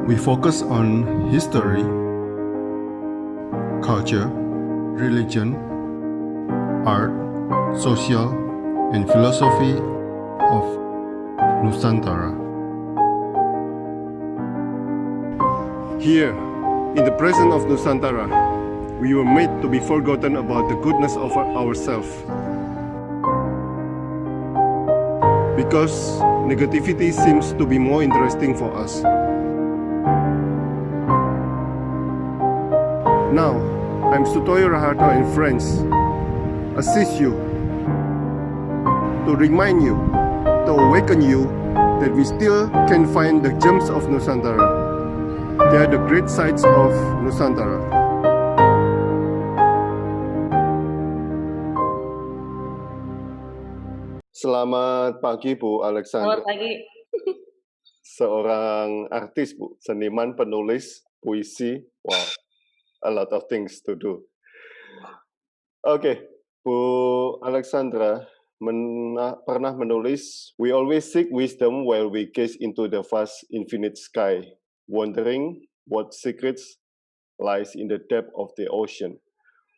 We focus on history, culture, religion, art, social, and philosophy of Nusantara. Here, in the presence of Nusantara, we were made to be forgotten about the goodness of ourselves. Because negativity seems to be more interesting for us. Now, I'm Sutoyo Raharto and friends assist you to remind you, to awaken you that we still can find the gems of Nusantara. They are the great sights of Nusantara. Selamat pagi Bu Alexandra. Selamat pagi. Seorang artis Bu, seniman, penulis, puisi, wow, a lot of things to do. Oke, Bu Alexandra pernah menulis, "We always seek wisdom while we gaze into the vast infinite sky, wondering what secrets lies in the depth of the ocean.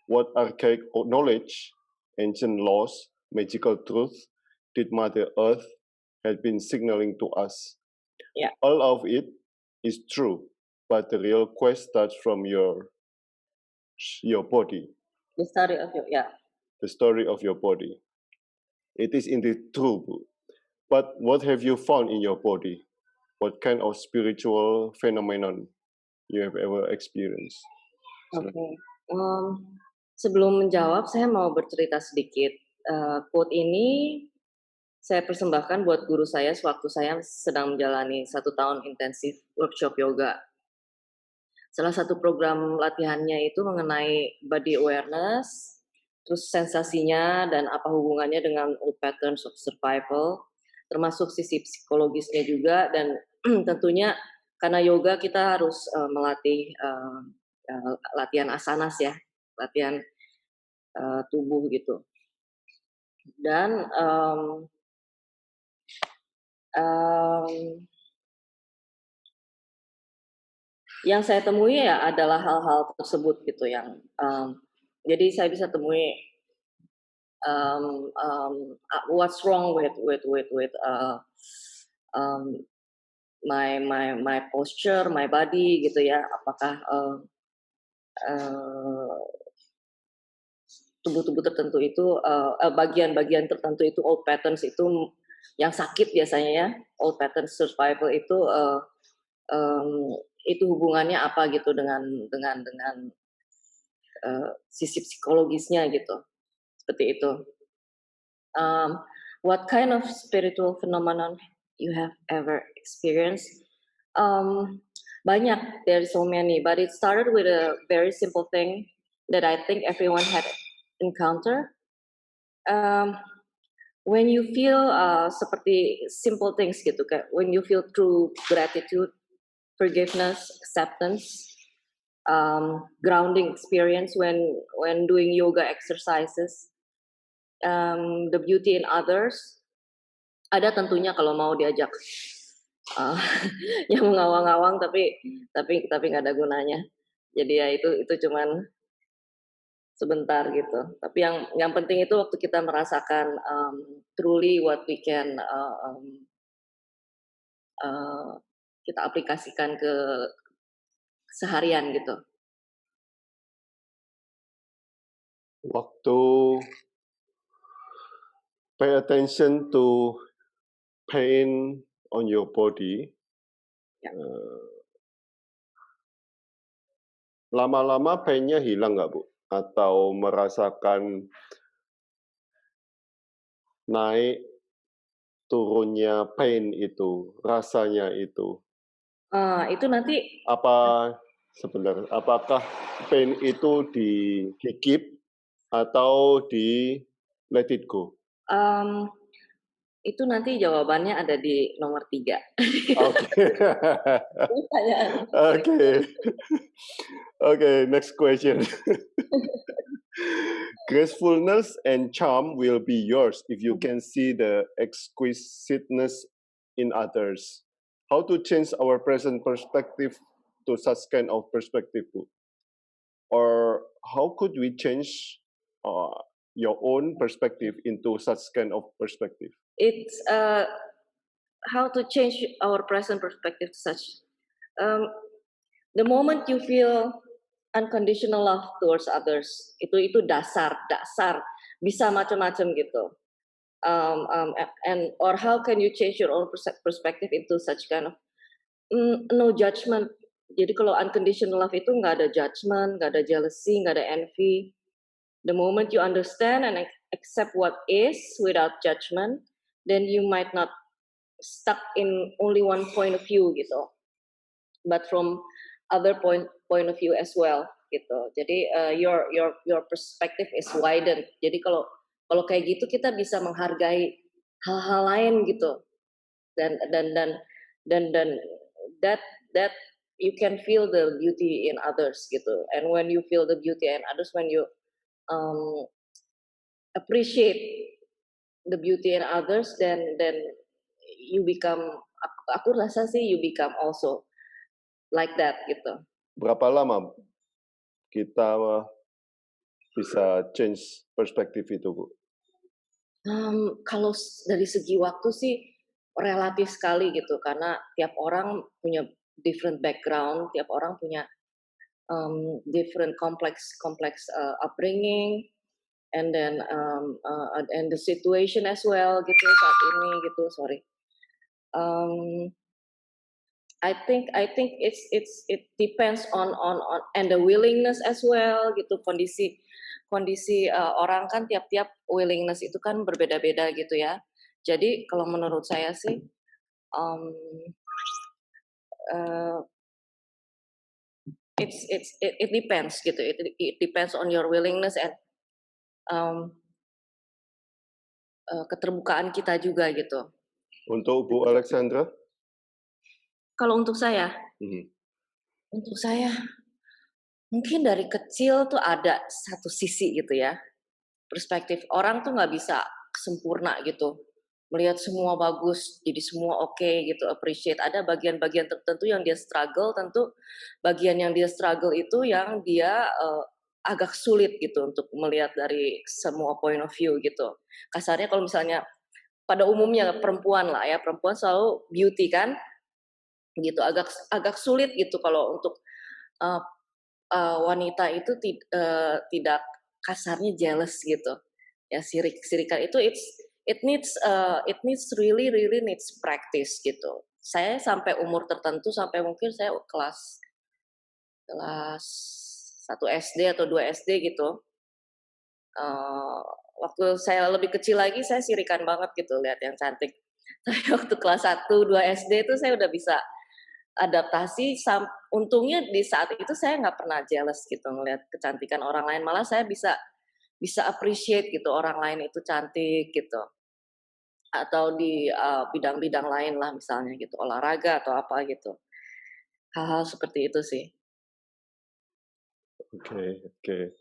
What archaic knowledge, ancient laws, magical truth did Mother Earth had been signaling to us. Yeah. All of it is true, but the real quest starts from your body, The story of you, yeah. the story of your body. It is indeed true, but what have you found in your body? What kind of spiritual phenomenon you have ever experienced?" Oke. Sebelum menjawab, saya mau bercerita sedikit. Quote ini saya persembahkan buat guru saya sewaktu saya sedang menjalani 1 tahun intensif workshop yoga. Salah satu program latihannya itu mengenai body awareness, terus sensasinya dan apa hubungannya dengan old patterns of survival, termasuk sisi psikologisnya juga, dan tentunya karena yoga kita harus melatih latihan asanas ya, latihan tubuh gitu. Dan yang saya temui ya adalah hal-hal tersebut gitu yang jadi saya bisa temui what's wrong with my posture, my body gitu ya. Apakah tubuh-tubuh tertentu itu bagian-bagian tertentu itu old patterns itu yang sakit biasanya ya, old patterns survival itu hubungannya apa gitu dengan sisi psikologisnya gitu, seperti itu. What kind of spiritual phenomenon you have ever experienced? Banyak, there's so many, but it started with a very simple thing that I think everyone had encounter. When you feel seperti simple things gitu, kayak when you feel true gratitude, forgiveness, acceptance, grounding experience when doing yoga exercises, the beauty in others. Ada tentunya kalau mau diajak yang mengawang-awang tapi nggak ada gunanya. Jadi ya itu cuman sebentar gitu. Tapi yang penting itu waktu kita merasakan truly what we can kita aplikasikan ke seharian gitu. Waktu pay attention to pain on your body, Ya. Lama-lama pain-nya hilang nggak Bu? Atau merasakan naik turunnya pain itu, rasanya itu? Itu nanti Apakah pain itu di-keep atau di let it go? Itu nanti jawabannya ada di nomor 3. Okay. Okay, next question. Gracefulness and charm will be yours if you can see the exquisiteness in others. how to change our present perspective to such kind of perspective, Bu? Or how could we change uh, your own perspective into such kind of perspective? It's how to change our present perspective to such. Um, the moment you feel unconditional love towards others, itu dasar bisa macam-macam gitu. And or how can you change your own perspective into such kind of no judgment. Jadi kalau unconditional love itu nggak ada judgment, nggak ada jealousy, nggak ada envy. The moment you understand and accept what is without judgment, then you might not stuck in only one point of view gitu, but from other point of view as well gitu. Jadi your perspective is widened. Jadi kalau kalau kayak gitu kita bisa menghargai hal-hal lain gitu, dan that that you can feel the beauty in others gitu. And when you feel the beauty in others, when you um, appreciate the beauty in others, then you become, aku rasa sih you become also like that gitu. Berapa lama kita bisa change perspektif itu, Bu? Kalau dari segi waktu sih relatif sekali gitu, karena tiap orang punya different background, tiap orang punya different complex upbringing, and then and the situation as well gitu saat ini gitu. Sorry. I think it depends on and the willingness as well gitu, kondisi orang kan tiap-tiap willingness itu kan berbeda-beda gitu ya. Jadi kalau menurut saya sih um, uh, it depends gitu. It depends on your willingness and keterbukaan kita juga gitu. Untuk Bu Alexandra? Kalau untuk saya, mungkin dari kecil tuh ada satu sisi gitu ya, perspektif orang tuh nggak bisa sempurna gitu, melihat semua bagus, jadi semua oke gitu, appreciate. Ada bagian-bagian tertentu yang dia struggle, tentu bagian yang dia struggle itu yang dia agak sulit gitu untuk melihat dari semua point of view gitu. Kasarnya kalau misalnya pada umumnya perempuan lah ya, perempuan selalu beauty kan, gitu, agak sulit gitu kalau untuk wanita itu tidak kasarnya jealous gitu ya, sirik-sirikan itu it needs really needs practice gitu. Saya sampai umur tertentu, sampai mungkin saya kelas 1 SD atau 2 SD gitu, waktu saya lebih kecil lagi saya sirikan banget gitu lihat yang cantik. Tapi waktu kelas 1, 2 SD itu saya udah bisa adaptasi, untungnya di saat itu saya nggak pernah jealous gitu ngelihat kecantikan orang lain, malah saya bisa appreciate gitu orang lain itu cantik gitu. Atau di bidang-bidang lain lah misalnya gitu, olahraga atau apa gitu. Hal-hal seperti itu sih. Okay.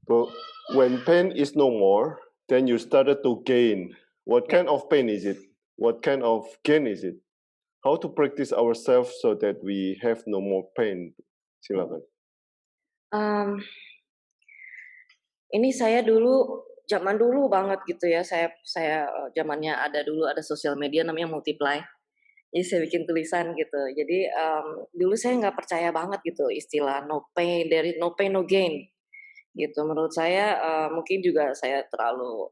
But when pain is no more, then you started to gain. What kind of pain is it? What kind of gain is it? How to practice ourselves so that we have no more pain? Silakan. Ini saya zaman dulu banget gitu ya, saya zamannya ada sosial media namanya Multiply. Jadi saya bikin tulisan gitu. Jadi dulu saya nggak percaya banget gitu istilah no pain, there is no pain no gain gitu. Menurut saya mungkin juga saya terlalu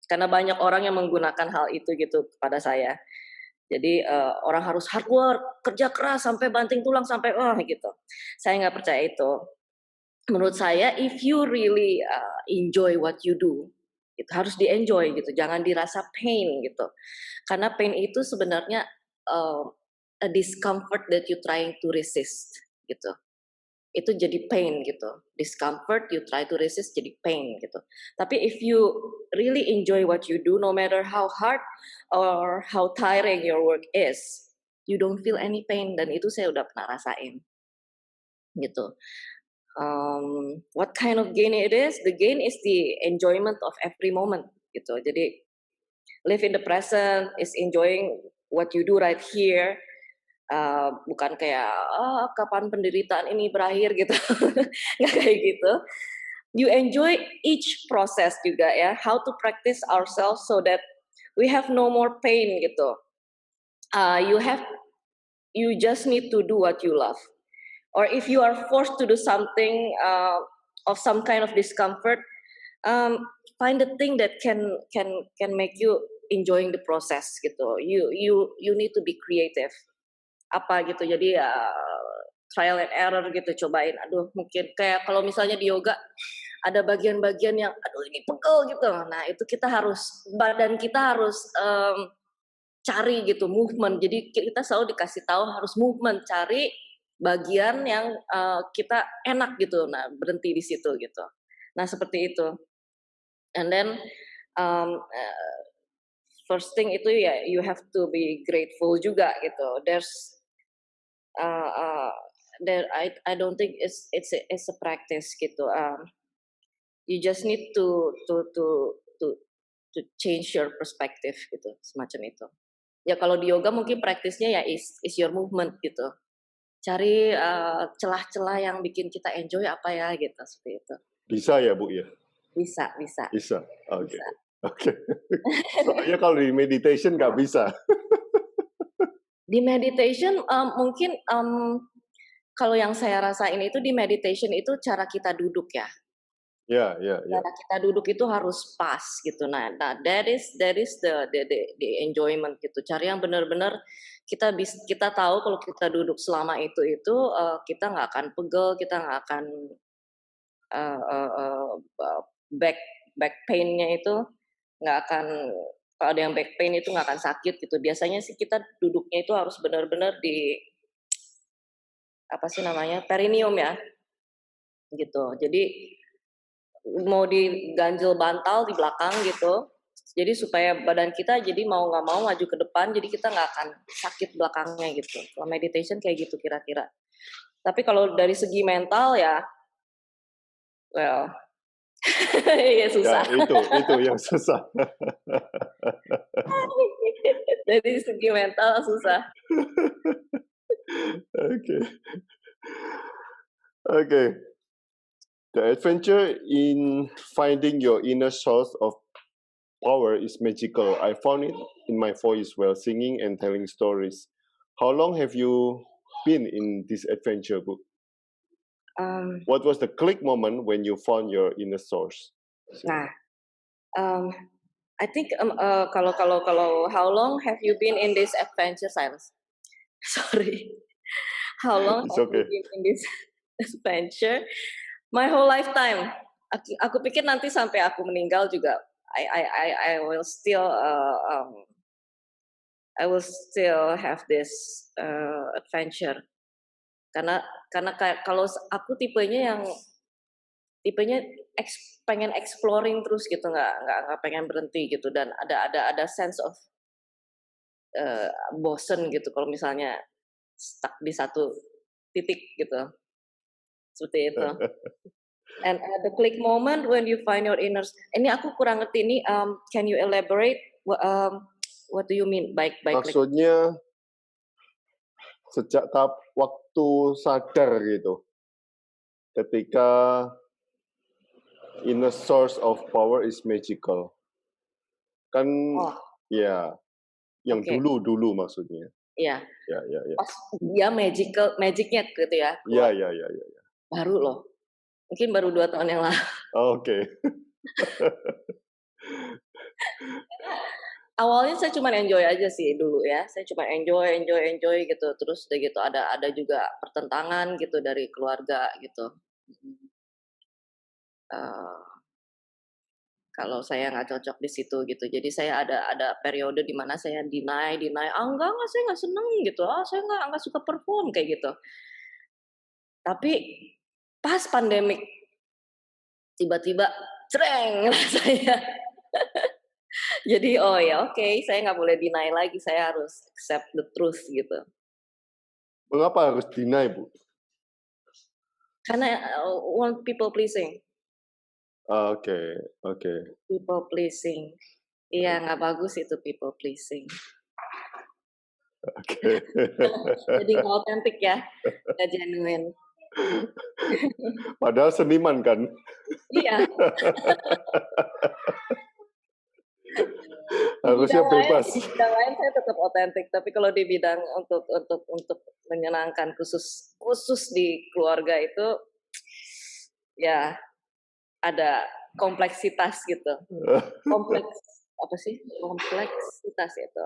karena banyak orang yang menggunakan hal itu gitu kepada saya. Jadi orang harus hard work, kerja keras sampai banting tulang sampai gitu. Saya nggak percaya itu. Menurut saya if you really enjoy what you do, itu harus di-enjoy gitu, jangan dirasa pain gitu. Karena pain itu sebenarnya a discomfort that you trying to resist gitu. Itu jadi pain gitu. Discomfort you try to resist jadi pain gitu. Tapi if you really enjoy what you do, no matter how hard or how tiring your work is, you don't feel any pain, dan itu saya udah pernah rasain gitu. What kind of gain it is? The gain is the enjoyment of every moment gitu. Jadi live in the present, is enjoying what you do right here. Bukan kayak kapan penderitaan ini berakhir gitu, nggak kayak gitu. You enjoy each process juga ya, how to practice ourselves so that we have no more pain gitu. You just need to do what you love. Or if you are forced to do something of some kind of discomfort, find the thing that can make you enjoying the process gitu. You need to be creative. Apa gitu. Jadi trial and error gitu, cobain. Aduh, mungkin kayak kalau misalnya di yoga ada bagian-bagian yang aduh ini pegel gitu. Nah, itu kita harus badan kita harus cari gitu movement. Jadi kita selalu dikasih tahu harus movement, cari bagian yang kita enak gitu. Nah, berhenti di situ gitu. Nah, seperti itu. And then first thing itu ya you have to be grateful juga gitu. I don't think it's a practice gitu. You just need to change your perspective gitu, semacam itu. Ya kalau di yoga mungkin praktisnya ya is your movement gitu. Cari celah-celah yang bikin kita enjoy apa ya gitu, seperti itu. Bisa ya Bu ya? Bisa. Oke. Soalnya kalau di meditation nggak bisa. Di meditation mungkin kalau yang saya rasain itu di meditation itu cara kita duduk ya. Ya. Cara kita duduk itu harus pas gitu. Nah that is the enjoyment gitu. Cari yang benar-benar kita tahu kalau kita duduk selama itu kita nggak akan pegel, kita nggak akan back pain-nya itu nggak akan, kalau ada yang back pain itu nggak akan sakit gitu. Biasanya sih kita duduknya itu harus benar-benar di apa sih namanya perineum ya, gitu. Jadi mau diganjel bantal di belakang gitu. Jadi supaya badan kita jadi mau nggak mau maju ke depan, jadi kita nggak akan sakit belakangnya gitu. Kalau meditation kayak gitu kira-kira. Tapi kalau dari segi mental ya, well, ya susah. Ya, itu yang susah. Dari segi mental susah. Okay. The adventure in finding your inner source of power is magical. I found it in my voice while singing and telling stories. How long have you been in this adventure, Bu? What was the click moment when you found your inner source? Nah, I think kalau how long have you been in this adventure, Silas? Sorry, how long It's have okay. you been in this adventure? My whole lifetime. Aku pikir nanti sampai aku meninggal juga, I will still have this adventure. Karena kayak kalau aku tipenya pengen exploring terus gitu, nggak pengen berhenti gitu, dan ada sense of bosen gitu kalau misalnya stuck di satu titik gitu, seperti itu. And the click moment when you find your inner, ini aku kurang ngerti ini, can you elaborate what do you mean by click? Maksudnya sejak tahap waktu sadar gitu, ketika inner source of power is magical, kan ya, yang Okay. dulu maksudnya. Iya. Ya. Pas dia magicnya gitu ya. Ya. Baru loh. Mungkin baru 2 tahun yang lalu. Oke. Awalnya saya cuma enjoy aja sih dulu ya. Saya cuma enjoy gitu. Terus udah gitu ada juga pertentangan gitu dari keluarga gitu. Kalau saya nggak cocok di situ gitu. Jadi saya ada periode di mana saya deny, enggak saya nggak seneng gitu. Saya nggak suka perform kayak gitu. Tapi pas pandemik tiba-tiba cereng rasanya. Jadi saya nggak boleh deny lagi, saya harus accept the truth gitu. Mengapa harus deny, Bu? Karena want people pleasing. Oke. People pleasing. Iya, nggak bagus itu people pleasing. Oke. Jadi nggak otentik ya, nggak genuine. Padahal seniman kan? Iya, Harusnya bebas. di bidang lain saya tetap otentik, tapi kalau di bidang untuk menyenangkan khusus khusus di keluarga itu, ya ada kompleksitas gitu. Kompleks apa sih? Kompleksitas itu.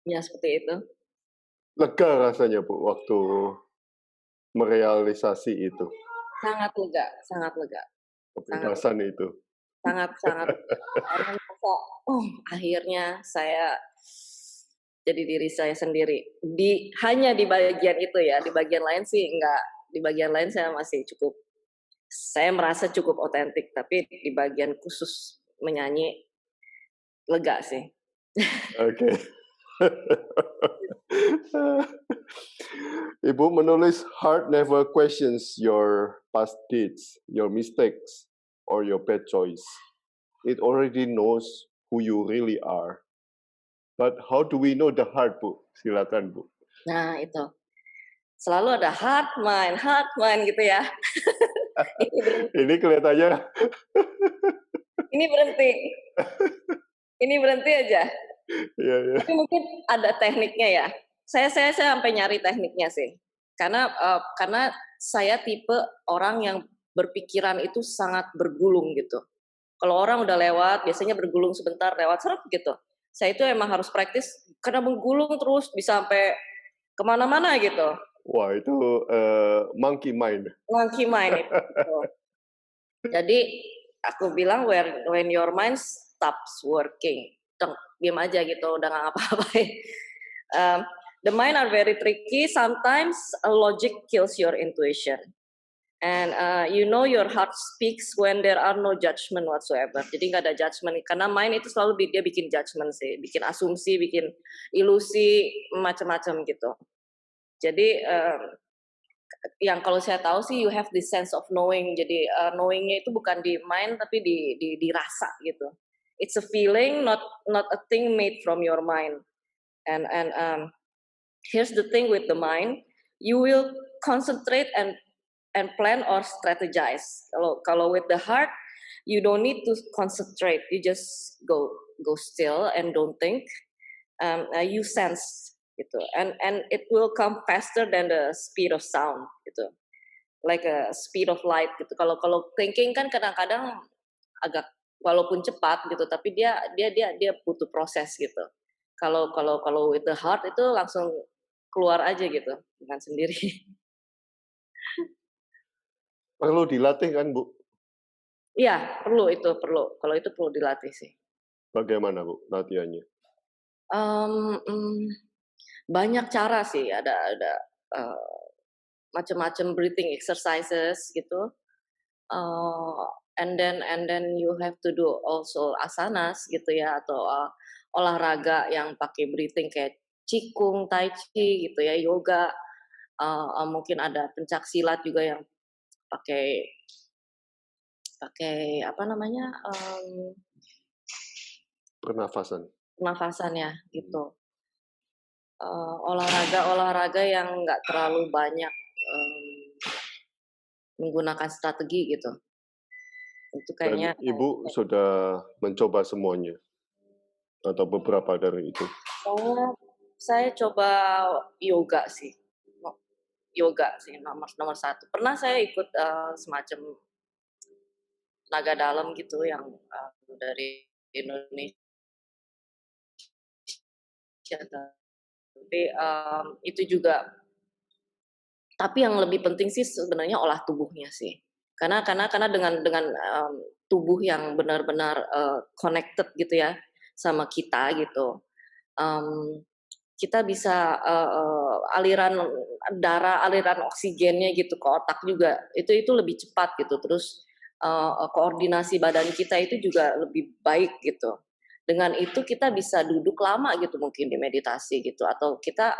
Ya seperti itu. Lega rasanya, Bu, waktu merealisasi itu, Sangat lega, sangat lega, sangat kebebasan itu. sangat lega. Karena merasa, oh akhirnya saya jadi diri saya sendiri. Hanya di bagian itu ya, di bagian lain sih enggak. Di bagian lain saya merasa cukup otentik, tapi di bagian khusus menyanyi lega sih. Oke. Ibu menulis heart never questions your past deeds, your mistakes, or your bad choice. It already knows who you really are. But how do we know the heart, Bu? Silakan, Bu. Nah itu. Selalu ada heart mind gitu ya. Ini kelihatannya Ini berhenti. Ini berhenti aja. ya, ya. Tapi mungkin ada tekniknya ya. Saya sampai nyari tekniknya sih. Karena saya tipe orang yang berpikiran itu sangat bergulung gitu. Kalau orang udah lewat, biasanya bergulung sebentar, lewat seret gitu. Saya itu emang harus praktis karena menggulung terus bisa sampai kemana-mana gitu. Wah, itu monkey mind. Monkey mind itu. Jadi aku bilang when your mind stops working, diam aja gitu, udah nggak ngapa-ngapain. The mind are very tricky. Sometimes logic kills your intuition, and you know your heart speaks when there are no judgment whatsoever. Jadi nggak ada judgment karena mind itu selalu dia bikin judgment sih, bikin asumsi, bikin ilusi macam-macam gitu. Jadi yang kalau saya tahu sih you have this sense of knowing. Jadi knowingnya itu bukan di mind tapi di rasa gitu. It's a feeling, not a thing made from your mind. And here's the thing with the mind, you will concentrate and plan or strategize. Kalau with the heart, you don't need to concentrate. You just go still and don't think. You sense gitu, and it will come faster than the speed of sound gitu, like a speed of light gitu. Kalau thinking kan kadang-kadang agak walaupun cepat gitu, tapi dia butuh proses gitu. Kalau with the heart itu langsung keluar aja gitu dengan sendiri. Perlu dilatih kan, Bu? Iya, perlu. Kalau itu perlu dilatih sih. Bagaimana, Bu, latihannya? Banyak cara sih, ada macam-macam breathing exercises gitu. And then you have to do also asanas gitu ya, atau olahraga yang pakai breathing kayak qigong, tai chi gitu ya, yoga. Mungkin ada pencak silat juga yang pakai apa namanya, Pernafasan ya gitu. Olahraga yang nggak terlalu banyak menggunakan strategi gitu. Itu kayaknya. Dan Ibu sudah mencoba semuanya atau beberapa dari itu? Saya coba yoga sih. Yoga sih nomor satu. Pernah saya ikut semacam naga dalam gitu yang dari Indonesia. Tapi itu juga. Tapi yang lebih penting sih sebenarnya olah tubuhnya sih. Karena dengan tubuh yang benar-benar connected gitu ya sama kita gitu. Kita bisa aliran darah, aliran oksigennya gitu ke otak juga itu lebih cepat gitu. Terus koordinasi badan kita itu juga lebih baik gitu. Dengan itu kita bisa duduk lama gitu mungkin di meditasi gitu, atau kita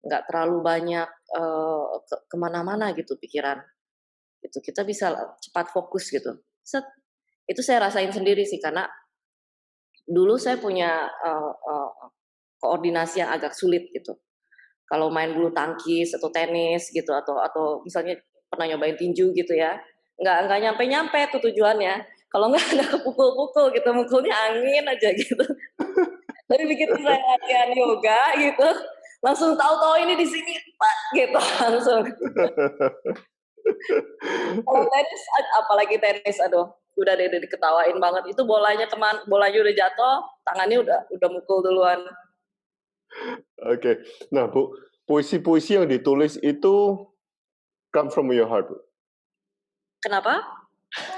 nggak terlalu banyak kemana-mana gitu pikiran. Gitu. Kita bisa cepat fokus gitu. Set. Itu saya rasain sendiri sih karena dulu saya punya koordinasi yang agak sulit gitu. Kalau main bulu tangkis atau tenis gitu atau misalnya pernah nyobain tinju gitu ya, nggak nyampe-nyampe tuh tujuannya. Kalau nggak ada kepukul-pukul gitu, mukulnya angin aja gitu. Tapi begitu saya latihan yoga gitu, langsung tahu-tahu ini di sini, pak gitu langsung. Kalau tenis, apalagi tenis, aduh, udah deh diketawain banget. Itu bolanya bolanya udah jatuh, tangannya udah mukul duluan. Oke. Nah, Bu, puisi-puisi yang ditulis itu come from your heart, Bu? Kenapa?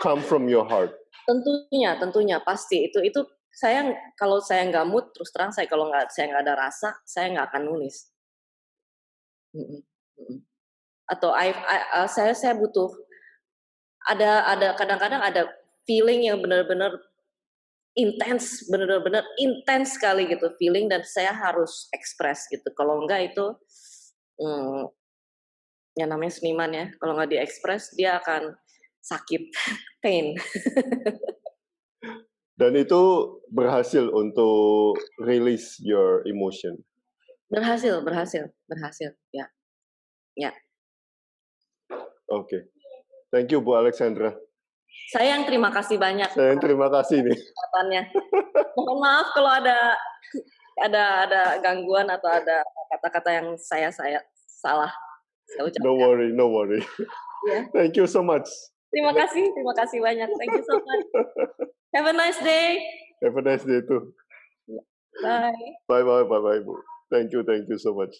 Come from your heart. Tentunya pasti itu kalau saya nggak mood terus terang saya saya nggak ada rasa, saya nggak akan nulis. Mhm, mhm. Atau saya butuh ada kadang-kadang ada feeling yang benar-benar intens, benar-benar intens sekali gitu feeling dan saya harus express gitu. Kalau enggak itu, mmm, ya namanya seniman ya, kalau nggak diekspres dia akan sakit, pain. Dan itu berhasil untuk release your emotion? Berhasil, ya. Ya. Oke. Thank you, Bu Alexandra. Saya yang terima kasih banyak Saya yang terima kasih nih. kesempatannya. Mohon maaf kalau ada gangguan atau ada kata-kata yang saya salah saya ucapkan. No worry. Ya. Thank you so much. Terima kasih banyak. Thank you so much. Have a nice day. Have a nice day too. Bye. Bye, Bu. Thank you so much.